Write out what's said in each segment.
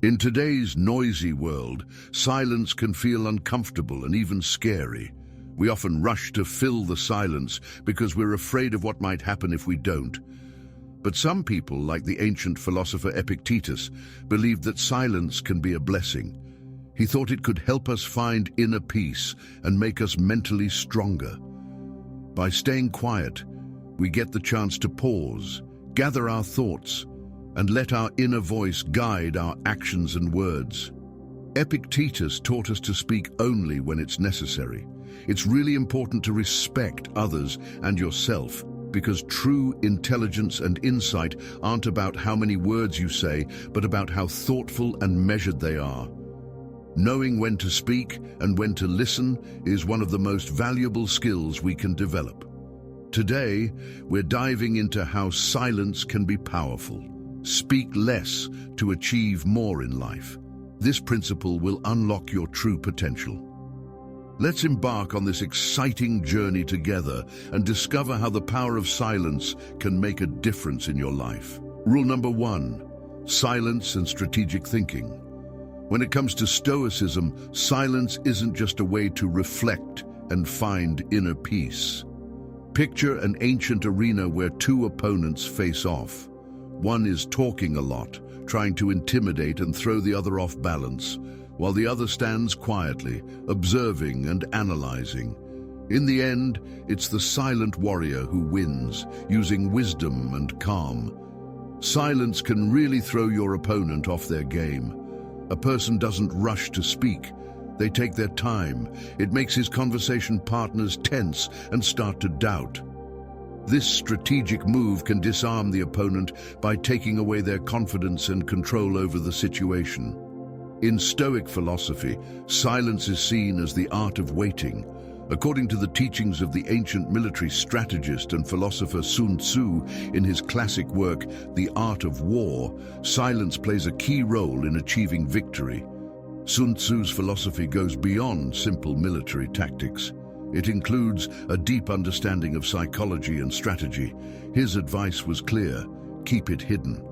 In today's noisy world, silence can feel uncomfortable and even scary. We often rush to fill the silence because we're afraid of what might happen if we don't. But some people, like the ancient philosopher Epictetus, believed that silence can be a blessing. He thought it could help us find inner peace and make us mentally stronger. By staying quiet, we get the chance to pause, gather our thoughts, and let our inner voice guide our actions and words. Epictetus taught us to speak only when it's necessary. It's really important to respect others and yourself, because true intelligence and insight aren't about how many words you say, but about how thoughtful and measured they are. Knowing when to speak and when to listen is one of the most valuable skills we can develop. Today, we're diving into how silence can be powerful. Speak less to achieve more in life. This principle will unlock your true potential. Let's embark on this exciting journey together and discover how the power of silence can make a difference in your life. Rule number 1, silence and strategic thinking. When it comes to Stoicism, silence isn't just a way to reflect and find inner peace. Picture an ancient arena where two opponents face off. One is talking a lot, trying to intimidate and throw the other off balance, while the other stands quietly, observing and analyzing. In the end, it's the silent warrior who wins, using wisdom and calm. Silence can really throw your opponent off their game. A person doesn't rush to speak. They take their time. It makes his conversation partners tense and start to doubt. This strategic move can disarm the opponent by taking away their confidence and control over the situation. In Stoic philosophy, silence is seen as the art of waiting. According to the teachings of the ancient military strategist and philosopher Sun Tzu in his classic work, The Art of War, silence plays a key role in achieving victory. Sun Tzu's philosophy goes beyond simple military tactics. It includes a deep understanding of psychology and strategy. His advice was clear: keep it hidden.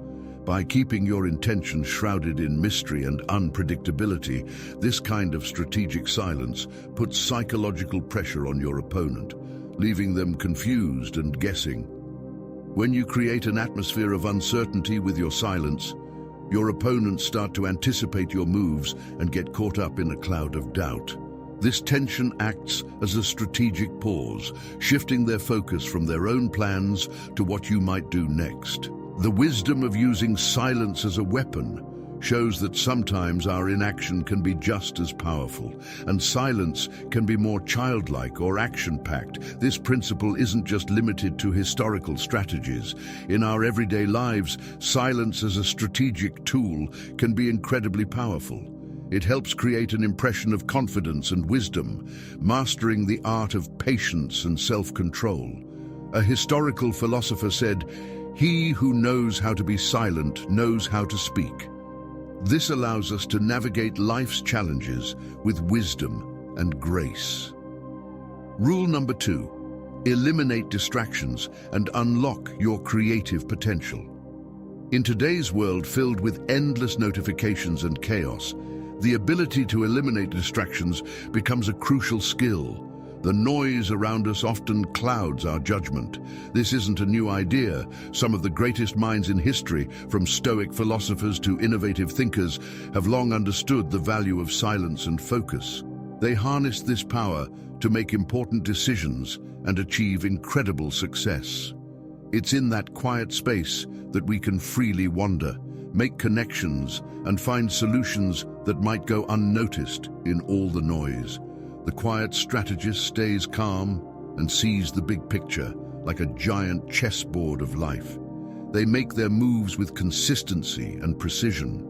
By keeping your intentions shrouded in mystery and unpredictability, this kind of strategic silence puts psychological pressure on your opponent, leaving them confused and guessing. When you create an atmosphere of uncertainty with your silence, your opponents start to anticipate your moves and get caught up in a cloud of doubt. This tension acts as a strategic pause, shifting their focus from their own plans to what you might do next. The wisdom of using silence as a weapon shows that sometimes our inaction can be just as powerful, and silence can be more childlike or action-packed. This principle isn't just limited to historical strategies. In our everyday lives, silence as a strategic tool can be incredibly powerful. It helps create an impression of confidence and wisdom, mastering the art of patience and self-control. A historical philosopher said, "He who knows how to be silent knows how to speak." This allows us to navigate life's challenges with wisdom and grace. Rule number 2, eliminate distractions and unlock your creative potential. In today's world filled with endless notifications and chaos, the ability to eliminate distractions becomes a crucial skill. The noise around us often clouds our judgment. This isn't a new idea. Some of the greatest minds in history, from Stoic philosophers to innovative thinkers, have long understood the value of silence and focus. They harnessed this power to make important decisions and achieve incredible success. It's in that quiet space that we can freely wander, make connections, and find solutions that might go unnoticed in all the noise. The quiet strategist stays calm and sees the big picture like a giant chessboard of life. They make their moves with consistency and precision.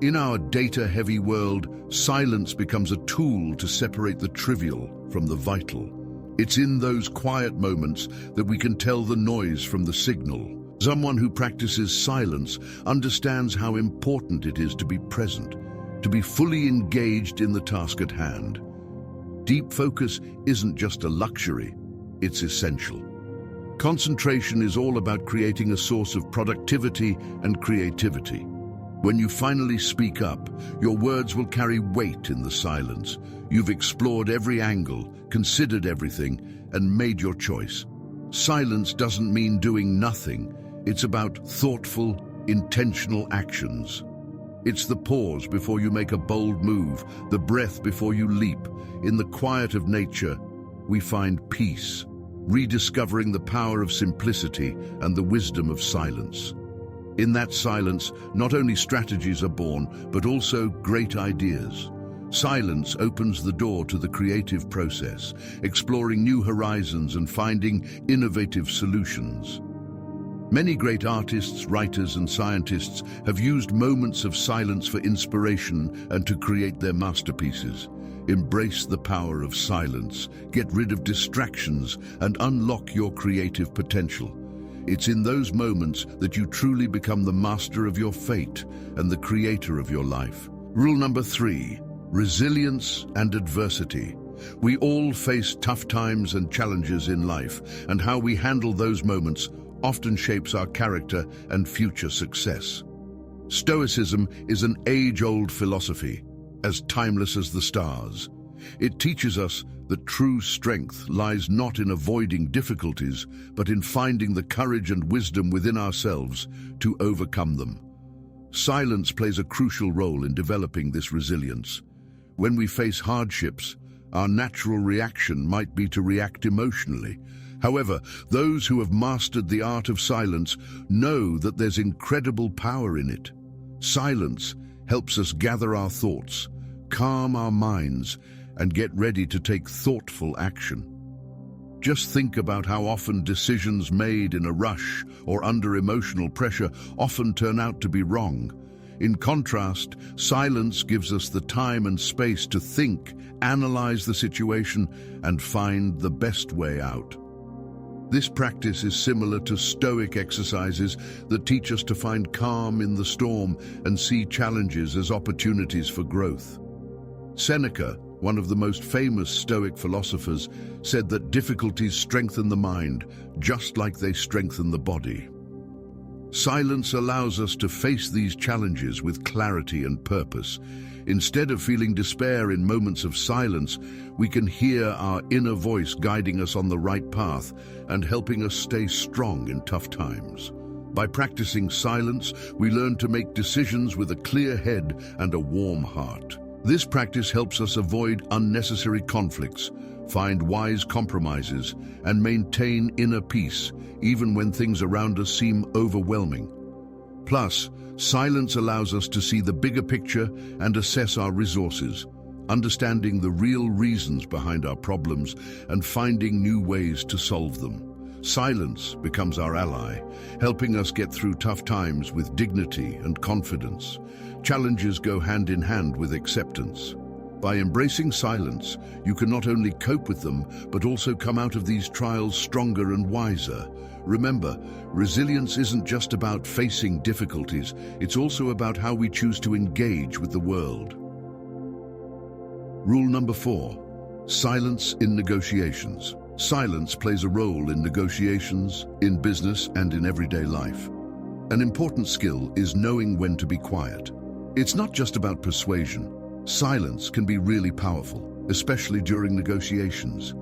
In our data-heavy world, silence becomes a tool to separate the trivial from the vital. It's in those quiet moments that we can tell the noise from the signal. Someone who practices silence understands how important it is to be present, to be fully engaged in the task at hand. Deep focus isn't just a luxury, it's essential. Concentration is all about creating a source of productivity and creativity. When you finally speak up, your words will carry weight in the silence. You've explored every angle, considered everything, and made your choice. Silence doesn't mean doing nothing. It's about thoughtful, intentional actions. It's the pause before you make a bold move, the breath before you leap. In the quiet of nature, we find peace, rediscovering the power of simplicity and the wisdom of silence. In that silence, not only strategies are born, but also great ideas. Silence opens the door to the creative process, exploring new horizons and finding innovative solutions. Many great artists, writers, and scientists have used moments of silence for inspiration and to create their masterpieces. Embrace the power of silence, get rid of distractions, and unlock your creative potential. It's in those moments that you truly become the master of your fate and the creator of your life. Rule number 3, resilience and adversity. We all face tough times and challenges in life, and how we handle those moments often shapes our character and future success. Stoicism is an age-old philosophy, as timeless as the stars. It teaches us that true strength lies not in avoiding difficulties, but in finding the courage and wisdom within ourselves to overcome them. Silence plays a crucial role in developing this resilience. When we face hardships, our natural reaction might be to react emotionally. However, those who have mastered the art of silence know that there's incredible power in it. Silence helps us gather our thoughts, calm our minds, and get ready to take thoughtful action. Just think about how often decisions made in a rush or under emotional pressure often turn out to be wrong. In contrast, silence gives us the time and space to think, analyze the situation, and find the best way out. This practice is similar to Stoic exercises that teach us to find calm in the storm and see challenges as opportunities for growth. Seneca, one of the most famous Stoic philosophers, said that difficulties strengthen the mind, just like they strengthen the body. Silence allows us to face these challenges with clarity and purpose. Instead of feeling despair in moments of silence, we can hear our inner voice guiding us on the right path and helping us stay strong in tough times. By practicing silence, we learn to make decisions with a clear head and a warm heart. This practice helps us avoid unnecessary conflicts, find wise compromises, and maintain inner peace, even when things around us seem overwhelming. Plus, silence allows us to see the bigger picture and assess our resources, understanding the real reasons behind our problems and finding new ways to solve them. Silence becomes our ally, helping us get through tough times with dignity and confidence. Challenges go hand in hand with acceptance. By embracing silence, you can not only cope with them, but also come out of these trials stronger and wiser. Remember, resilience isn't just about facing difficulties, it's also about how we choose to engage with the world. Rule number 4, silence in negotiations. Silence plays a role in negotiations, in business, and in everyday life. An important skill is knowing when to be quiet. It's not just about persuasion. Silence can be really powerful, especially during negotiations.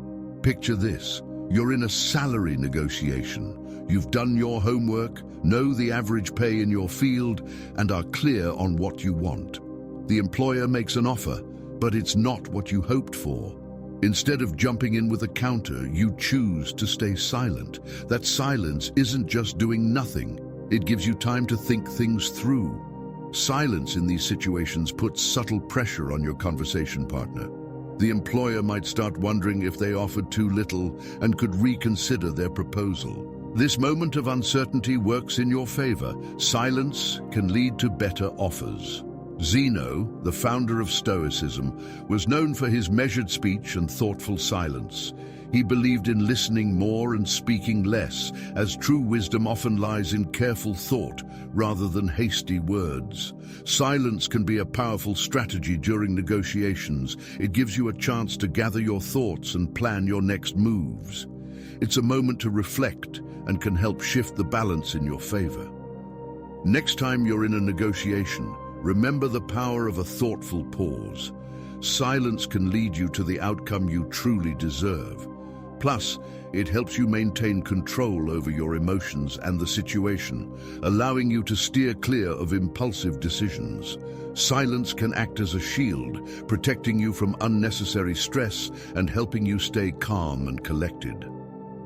Picture this. You're in a salary negotiation. You've done your homework, know the average pay in your field, and are clear on what you want. The employer makes an offer, but it's not what you hoped for. Instead of jumping in with a counter, you choose to stay silent. That silence isn't just doing nothing. It gives you time to think things through. Silence in these situations puts subtle pressure on your conversation partner. The employer might start wondering if they offered too little and could reconsider their proposal. This moment of uncertainty works in your favor. Silence can lead to better offers. Zeno, the founder of Stoicism, was known for his measured speech and thoughtful silence. He believed in listening more and speaking less, as true wisdom often lies in careful thought rather than hasty words. Silence can be a powerful strategy during negotiations. It gives you a chance to gather your thoughts and plan your next moves. It's a moment to reflect and can help shift the balance in your favor. Next time you're in a negotiation, remember the power of a thoughtful pause. Silence can lead you to the outcome you truly deserve. Plus, it helps you maintain control over your emotions and the situation, allowing you to steer clear of impulsive decisions. Silence can act as a shield, protecting you from unnecessary stress and helping you stay calm and collected.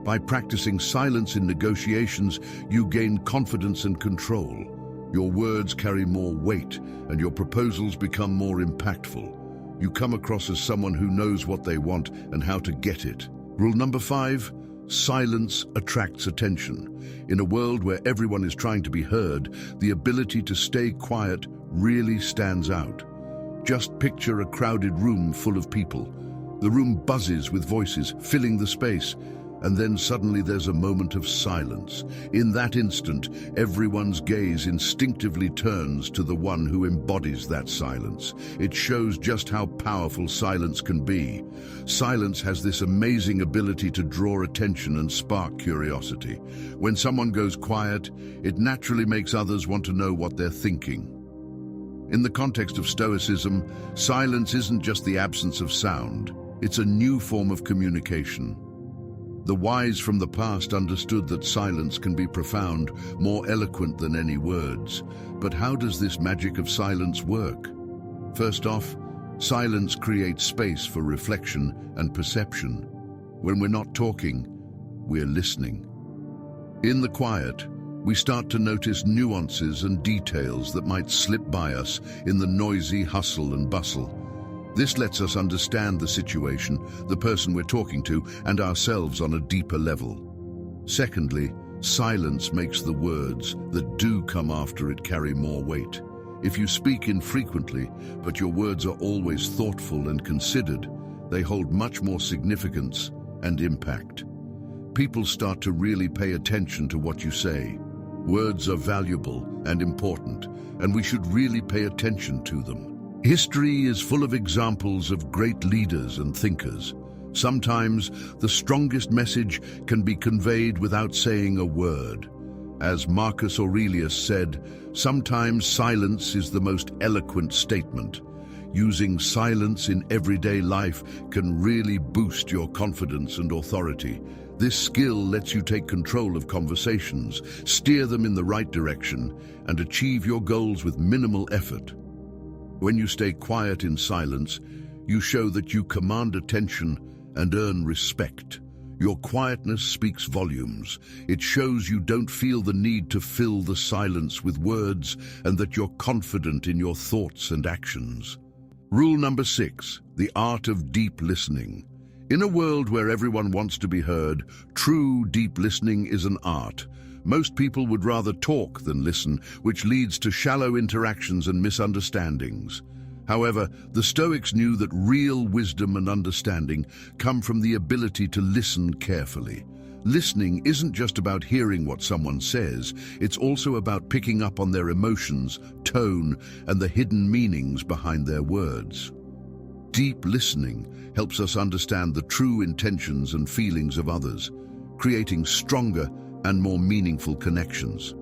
By practicing silence in negotiations, you gain confidence and control. Your words carry more weight, and your proposals become more impactful. You come across as someone who knows what they want and how to get it. Rule number 5, silence attracts attention. In a world where everyone is trying to be heard, the ability to stay quiet really stands out. Just picture a crowded room full of people. The room buzzes with voices, filling the space, and then suddenly there's a moment of silence. In that instant, everyone's gaze instinctively turns to the one who embodies that silence. It shows just how powerful silence can be. Silence has this amazing ability to draw attention and spark curiosity. When someone goes quiet, it naturally makes others want to know what they're thinking. In the context of Stoicism, silence isn't just the absence of sound, it's a new form of communication. The wise from the past understood that silence can be profound, more eloquent than any words. But how does this magic of silence work? First off, silence creates space for reflection and perception. When we're not talking, we're listening. In the quiet, we start to notice nuances and details that might slip by us in the noisy hustle and bustle. This lets us understand the situation, the person we're talking to, and ourselves on a deeper level. Secondly, silence makes the words that do come after it carry more weight. If you speak infrequently, but your words are always thoughtful and considered, they hold much more significance and impact. People start to really pay attention to what you say. Words are valuable and important, and we should really pay attention to them. History is full of examples of great leaders and thinkers. Sometimes the strongest message can be conveyed without saying a word. As Marcus Aurelius said, sometimes silence is the most eloquent statement. Using silence in everyday life can really boost your confidence and authority. This skill lets you take control of conversations, steer them in the right direction, and achieve your goals with minimal effort. When you stay quiet in silence, you show that you command attention and earn respect. Your quietness speaks volumes. It shows you don't feel the need to fill the silence with words and that you're confident in your thoughts and actions. Rule number 6, the art of deep listening. In a world where everyone wants to be heard, true deep listening is an art. Most people would rather talk than listen, which leads to shallow interactions and misunderstandings. However, the Stoics knew that real wisdom and understanding come from the ability to listen carefully. Listening isn't just about hearing what someone says, it's also about picking up on their emotions, tone, and the hidden meanings behind their words. Deep listening helps us understand the true intentions and feelings of others, creating stronger and more meaningful connections.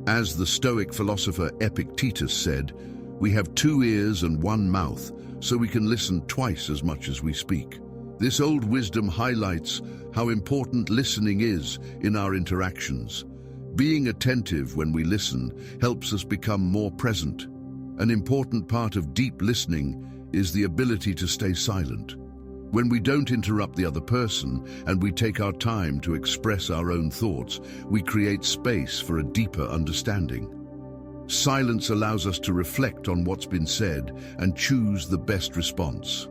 As the Stoic philosopher Epictetus said, we have 2 ears and 1 mouth, so we can listen twice as much as we speak. This old wisdom highlights how important listening is in our interactions. Being attentive when we listen helps us become more present. An important part of deep listening is the ability to stay silent. When we don't interrupt the other person and we take our time to express our own thoughts, we create space for a deeper understanding. Silence allows us to reflect on what's been said and choose the best response.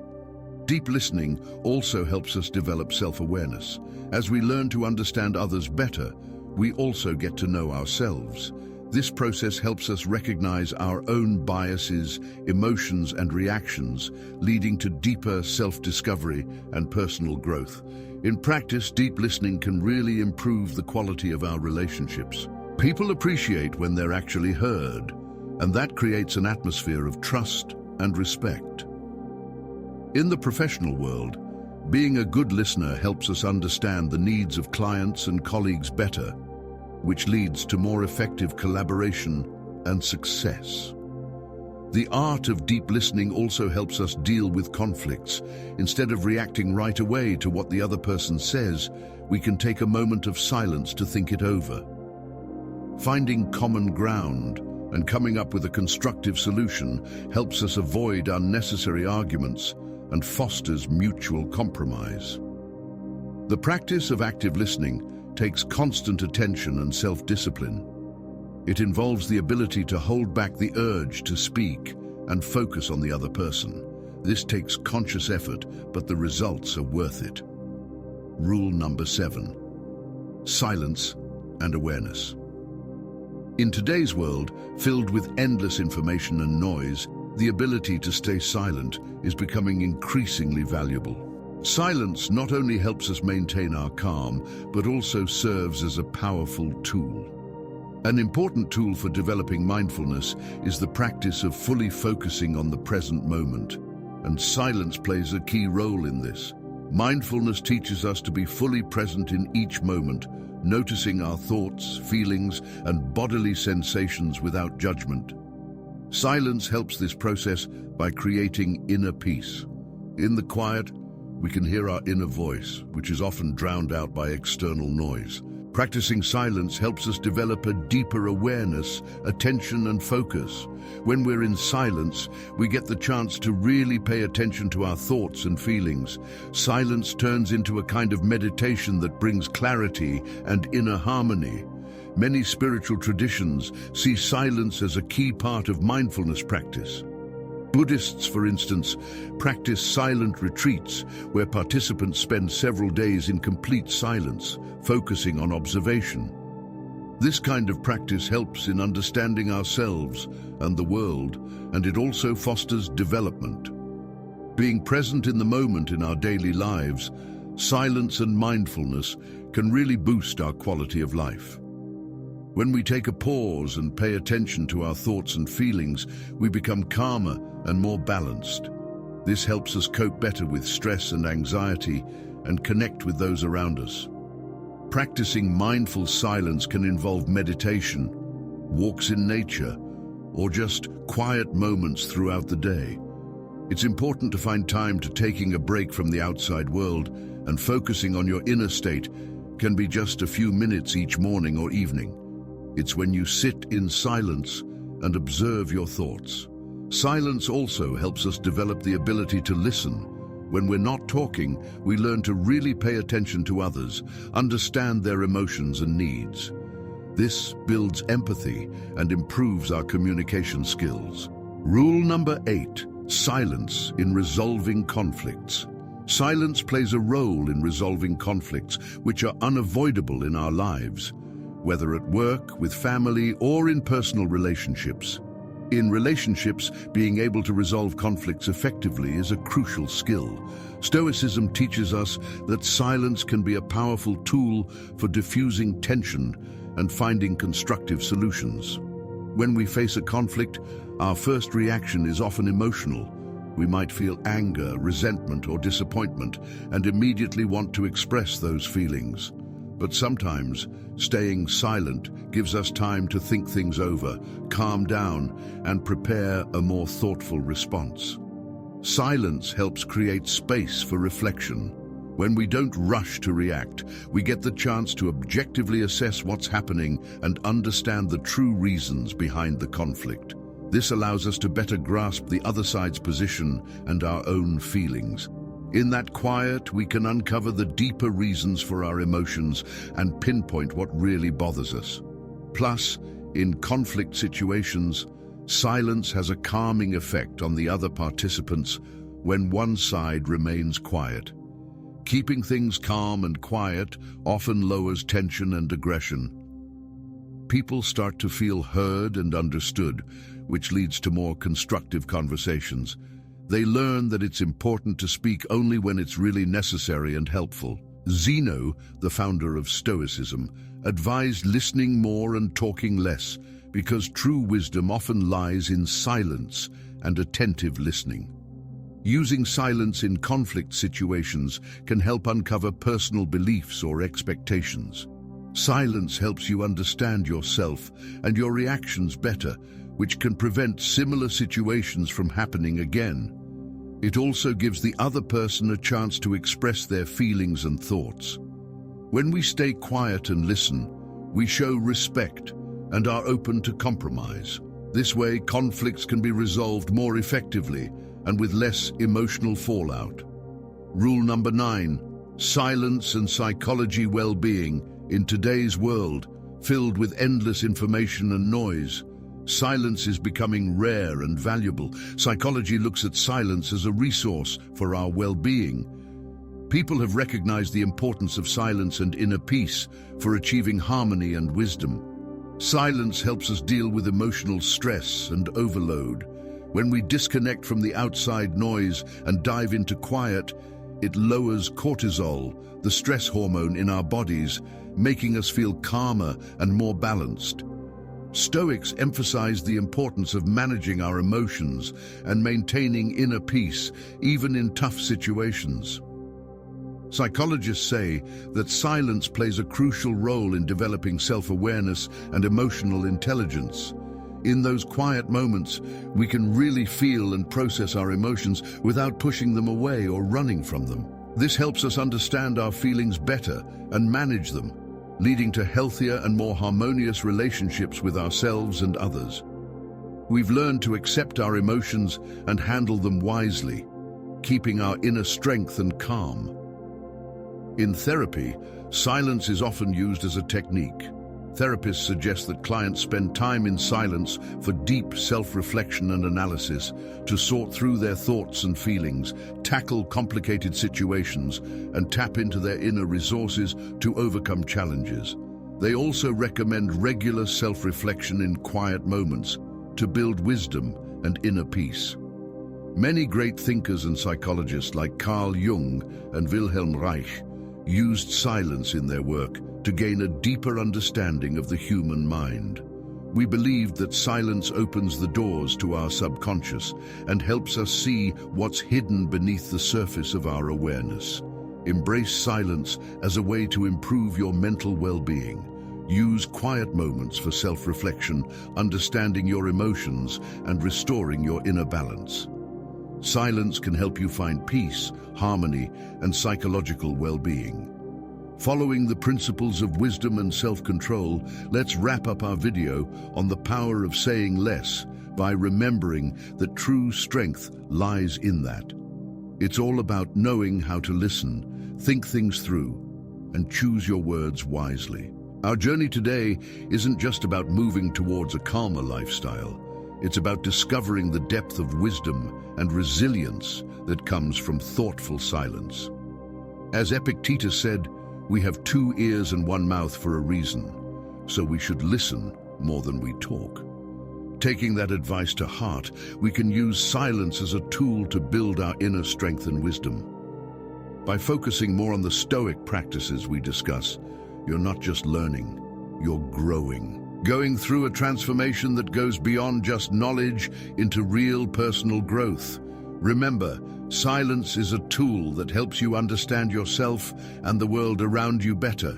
Deep listening also helps us develop self-awareness. As we learn to understand others better, we also get to know ourselves. This process helps us recognize our own biases, emotions, and reactions, leading to deeper self-discovery and personal growth. In practice, deep listening can really improve the quality of our relationships. People appreciate when they're actually heard, and that creates an atmosphere of trust and respect. In the professional world, being a good listener helps us understand the needs of clients and colleagues better. which leads to more effective collaboration and success. The art of deep listening also helps us deal with conflicts. Instead of reacting right away to what the other person says, we can take a moment of silence to think it over. Finding common ground and coming up with a constructive solution helps us avoid unnecessary arguments and fosters mutual compromise. The practice of active listening takes constant attention and self-discipline. It involves the ability to hold back the urge to speak and focus on the other person. This takes conscious effort, but the results are worth it. Rule number 7: silence and awareness. In today's world, filled with endless information and noise, the ability to stay silent is becoming increasingly valuable. Silence not only helps us maintain our calm, but also serves as a powerful tool. An important tool for developing mindfulness is the practice of fully focusing on the present moment, and silence plays a key role in this. Mindfulness teaches us to be fully present in each moment, noticing our thoughts, feelings, and bodily sensations without judgment. Silence helps this process by creating inner peace. In the quiet, we can hear our inner voice, which is often drowned out by external noise. Practicing silence helps us develop a deeper awareness, attention, and focus. When we're in silence, we get the chance to really pay attention to our thoughts and feelings. Silence turns into a kind of meditation that brings clarity and inner harmony. Many spiritual traditions see silence as a key part of mindfulness practice. Buddhists, for instance, practice silent retreats where participants spend several days in complete silence, focusing on observation. This kind of practice helps in understanding ourselves and the world, and it also fosters development. Being present in the moment in our daily lives, silence and mindfulness can really boost our quality of life. When we take a pause and pay attention to our thoughts and feelings, we become calmer and more balanced. This helps us cope better with stress and anxiety and connect with those around us. Practicing mindful silence can involve meditation, walks in nature, or just quiet moments throughout the day. It's important to find time to taking a break from the outside world, and focusing on your inner state can be just a few minutes each morning or evening. It's when you sit in silence and observe your thoughts. Silence also helps us develop the ability to listen. When we're not talking, we learn to really pay attention to others, understand their emotions and needs. This builds empathy and improves our communication skills. Rule number 8: silence in resolving conflicts. Silence plays a role in resolving conflicts which are unavoidable in our lives, whether at work, with family, or in personal relationships. In relationships, being able to resolve conflicts effectively is a crucial skill. Stoicism teaches us that silence can be a powerful tool for diffusing tension and finding constructive solutions. When we face a conflict, our first reaction is often emotional. We might feel anger, resentment, or disappointment, and immediately want to express those feelings. But sometimes, staying silent gives us time to think things over, calm down, and prepare a more thoughtful response. Silence helps create space for reflection. When we don't rush to react, we get the chance to objectively assess what's happening and understand the true reasons behind the conflict. This allows us to better grasp the other side's position and our own feelings. In that quiet, we can uncover the deeper reasons for our emotions and pinpoint what really bothers us. Plus, in conflict situations, silence has a calming effect on the other participants when one side remains quiet. Keeping things calm and quiet often lowers tension and aggression. People start to feel heard and understood, which leads to more constructive conversations. They learn that it's important to speak only when it's really necessary and helpful. Zeno, the founder of Stoicism, advised listening more and talking less, because true wisdom often lies in silence and attentive listening. Using silence in conflict situations can help uncover personal beliefs or expectations. Silence helps you understand yourself and your reactions better, which can prevent similar situations from happening again. It also gives the other person a chance to express their feelings and thoughts. When we stay quiet and listen, we show respect and are open to compromise. This way, conflicts can be resolved more effectively and with less emotional fallout. Rule number 9, silence and psychology well-being. In today's world, filled with endless information and noise, silence is becoming rare and valuable. Psychology looks at silence as a resource for our well-being. People have recognized the importance of silence and inner peace for achieving harmony and wisdom. Silence helps us deal with emotional stress and overload. When we disconnect from the outside noise and dive into quiet, it lowers cortisol, the stress hormone in our bodies, making us feel calmer and more balanced. Stoics emphasize the importance of managing our emotions and maintaining inner peace, even in tough situations. Psychologists say that silence plays a crucial role in developing self-awareness and emotional intelligence. In those quiet moments, we can really feel and process our emotions without pushing them away or running from them. This helps us understand our feelings better and manage them, leading to healthier and more harmonious relationships with ourselves and others. We've learned to accept our emotions and handle them wisely, keeping our inner strength and calm. In therapy, silence is often used as a technique. Therapists suggest that clients spend time in silence for deep self-reflection and analysis, to sort through their thoughts and feelings, tackle complicated situations, and tap into their inner resources to overcome challenges. They also recommend regular self-reflection in quiet moments to build wisdom and inner peace. Many great thinkers and psychologists like Carl Jung and Wilhelm Reich used silence in their work to gain a deeper understanding of the human mind. We believed that silence opens the doors to our subconscious and helps us see what's hidden beneath the surface of our awareness. Embrace silence as a way to improve your mental well-being. Use quiet moments for self-reflection, understanding your emotions, and restoring your inner balance. Silence can help you find peace, harmony, and psychological well-being. Following the principles of wisdom and self-control, let's wrap up our video on the power of saying less by remembering that true strength lies in that. It's all about knowing how to listen, think things through, and choose your words wisely. Our journey today isn't just about moving towards a calmer lifestyle. It's about discovering the depth of wisdom and resilience that comes from thoughtful silence. As Epictetus said, we have 2 ears and 1 mouth for a reason, so we should listen more than we talk. Taking that advice to heart, we can use silence as a tool to build our inner strength and wisdom. By focusing more on the Stoic practices we discuss, you're not just learning, you're growing. Going through a transformation that goes beyond just knowledge into real personal growth. Remember, silence is a tool that helps you understand yourself and the world around you better.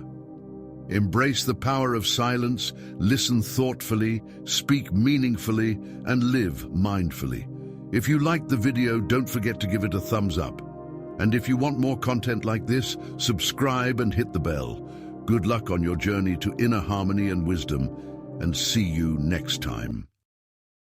Embrace the power of silence, listen thoughtfully, speak meaningfully, and live mindfully. If you liked the video, don't forget to give it a thumbs up. And if you want more content like this, subscribe and hit the bell. Good luck on your journey to inner harmony and wisdom, and see you next time.